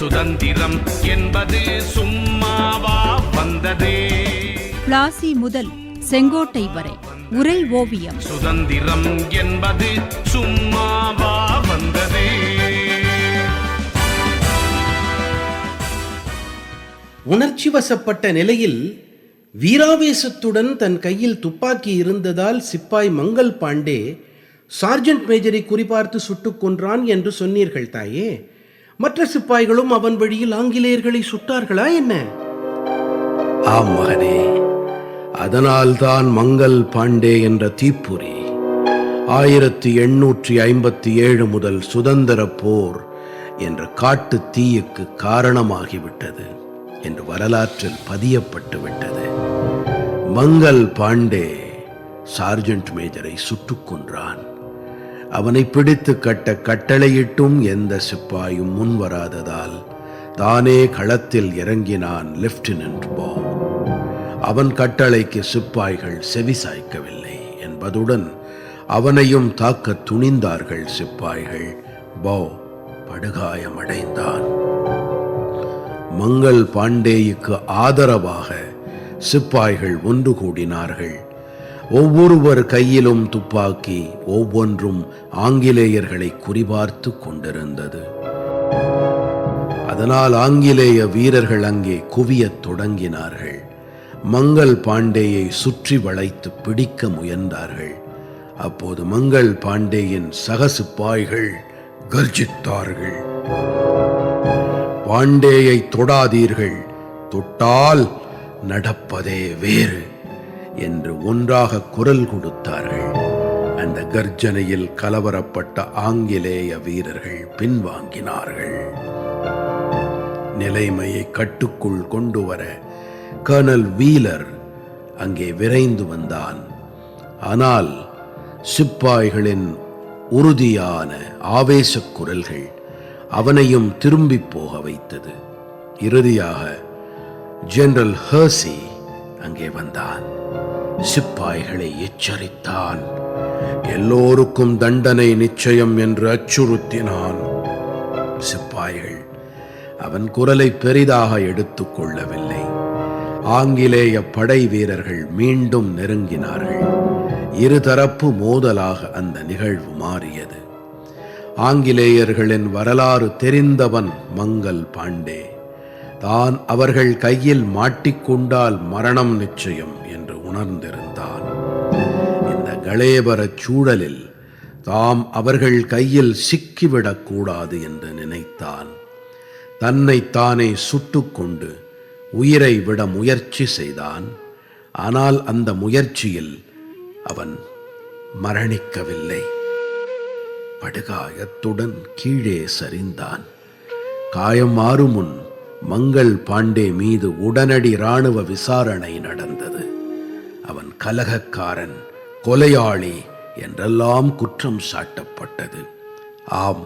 சுதந்திரம் என்பது சும்மாவா வந்ததே. பிளாசி முதல் செங்கோட்டை வரை உரை ஓவியம். சுதந்திரம் என்பது சும்மாவா வந்ததே. உணர்ச்சி வசப்பட்ட நிலையில் வீராவேசத்துடன் தன் கையில் துப்பாக்கி இருந்ததால் சிப்பாய் மங்கள் பாண்டே சார்ஜென்ட் மேஜரை குறிபார்த்து சுட்டுக் கொன்றான் என்று சொன்னீர்கள் தாயே. மற்ற சிப்பாய்களும் அவன் வழியில் ஆங்கிலேயர்களை சுட்டார்களா என்ன? ஆம் மகனே, அதனால்தான் மங்கள் பாண்டே என்ற தீப்புரி 1857 முதல் சுதந்திர போர் என்ற காட்டு தீயுக்கு காரணமாகிவிட்டது என்று வரலாற்றில் பதியப்பட்டு விட்டது. மங்கள் பாண்டே சார்ஜென்ட் மேஜரை சுட்டுக் கொன்றான். அவனை பிடித்து கட்ட கட்டளையிட்டும் எந்த சிப்பாயும் முன்வராததால் தானே களத்தில் இறங்கினான் லெப்டினன்ட் போ. அவன் கட்டளைக்கு சிப்பாய்கள் செவிசாய்க்கவில்லை என்பதுடன் அவனையும் தாக்க துணிந்தார்கள் சிப்பாய்கள். போ படுகாயமடைந்தான். மங்கள் பாண்டேயுக்கு ஆதரவாக சிப்பாய்கள் ஒன்று கூடினார்கள். ஒவ்வொருவர் கையிலும் துப்பாக்கி, ஒவ்வொன்றும் ஆங்கிலேயர்களை குறிபார்த்து கொண்டிருந்தது. அதனால் ஆங்கிலேய வீரர்கள் அங்கே குவியத் தொடங்கினார்கள். மங்கள் பாண்டேயை சுற்றி வளைத்து பிடிக்க முயன்றார்கள். அப்போது மங்கள் பாண்டேயின் சக சிப்பாய்கள் கர்ஜித்தார்கள். பாண்டேயை தொடாதீர்கள், தொட்டால் நடப்பதே வேறு என்று ஒன்றாக குரல் கொடுத்தார்கள். அந்த கர்ஜனையில் கலவரப்பட்ட ஆங்கிலேய வீரர்கள் பின்வாங்கினார்கள். நிலைமையை கட்டுக்குள் கொண்டு வர கர்னல் வீலர் அங்கே விரைந்து வந்தான். ஆனால் சிப்பாய்களின் உறுதியான ஆவேச குரல்கள் அவனையும் திரும்பி போக வைத்தது. இறுதியாக ஜெனரல் ஹர்சி அங்கே வந்தான். சிப்பாய்களை எச்சரித்தான். எல்லோருக்கும் தண்டனை நிச்சயம் என்று அச்சுறுத்தினான். சிப்பாய்கள் அவன் குரலை பெரிதாக எடுத்துக் கொள்ளவில்லை. ஆங்கிலேய படை வீரர்கள் மீண்டும் நெருங்கினார்கள். இருதரப்பு மோதலாக அந்த நிகழ்வு மாறியது. ஆங்கிலேயர்களின் வரலாறு தெரிந்தவன் மங்கள் பாண்டே தான் அவர்கள் கையில் மாட்டிக்கொண்டால் மரணம் நிச்சயம் என்று உணர்ந்திருந்தான். இந்த கலேபர சூழலில் தாம் அவர்கள் கையில் சிக்கிவிடக்கூடாது என்று நினைத்தான். தன்னைத்தானே சுட்டுக்கொண்டு உயிரை விட முயற்சி செய்தான். ஆனால் அந்த முயற்சியில் அவன் மரணிக்கவில்லை. படுகாயத்துடன் கீழே சரிந்தான். காயம் மாறும் முன் மங்கள் பாண்டே மீது உடனடி இராணுவ விசாரணை நடந்தது. அவன் கலகக்காரன், கொலையாளி என்றெல்லாம் குற்றம் சாட்டப்பட்டது. ஆம்,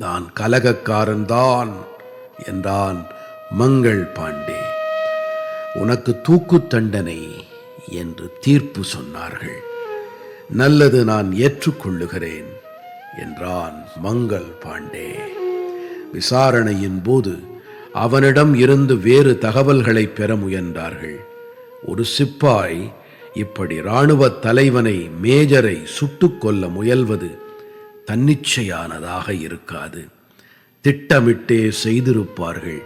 நான் கலகக்காரன் தான் என்றான் மங்கள் பாண்டே. உனக்கு தூக்கு தண்டனை என்று தீர்ப்பு சொன்னார்கள். நல்லது, நான் ஏற்றுக்கொள்ளுகிறேன் என்றான் மங்கள் பாண்டே. விசாரணையின் போது அவனிடம் இருந்து வேறு தகவல்களை பெற முயன்றார்கள். ஒரு சிப்பாய் இப்படி இராணுவ தலைவனை, மேஜரை சுட்டுக் கொல்ல முயல்வது தன்னிச்சையானதாக இருக்காது, திட்டமிட்டே செய்திருப்பார்கள்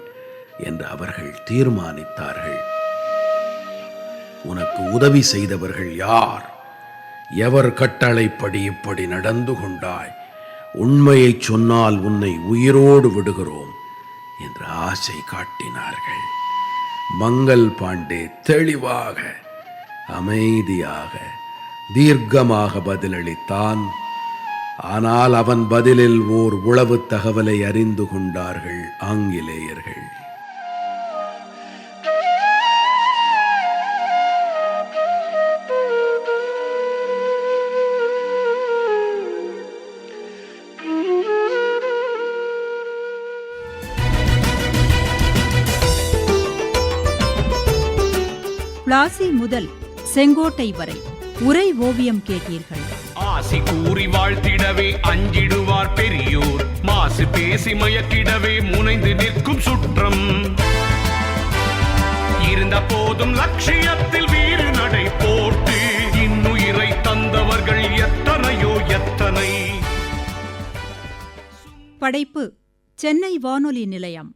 என்று அவர்கள் தீர்மானித்தார்கள். உனக்கு உதவி செய்தவர்கள் யார்? எவர் கட்டளைப்படி இப்படி நடந்து கொண்டாய்? உண்மையை சொன்னால் உன்னை உயிரோடு விடுகிறோம் என்று ஆசை காட்டினார்கள். மங்கள் பாண்டே தெளிவாக, அமைதியாக, தீர்க்கமாக பதிலளித்தான். ஆனால் அவன் பதிலில் ஓர் உளவு தகவலை அறிந்து கொண்டார்கள் ஆங்கிலேயர்கள். பிளாசி முதல் செங்கோட்டை வரை உரை ஓவியம் கேட்டீர்கள். ஆசி கூறி வாழ்த்திடவே அஞ்சிடுவார் பெரியோர், மாசு ஆசை பேசி மயக்கிடவே முனைந்து நிற்கும் சுற்றம் இருந்த போதும் லட்சியத்தில் வீறு நடை போட்டு இன்னுயிரை தந்தவர்கள் எத்தனையோ எத்தனை. படைப்பு சென்னை வானொலி நிலையம்.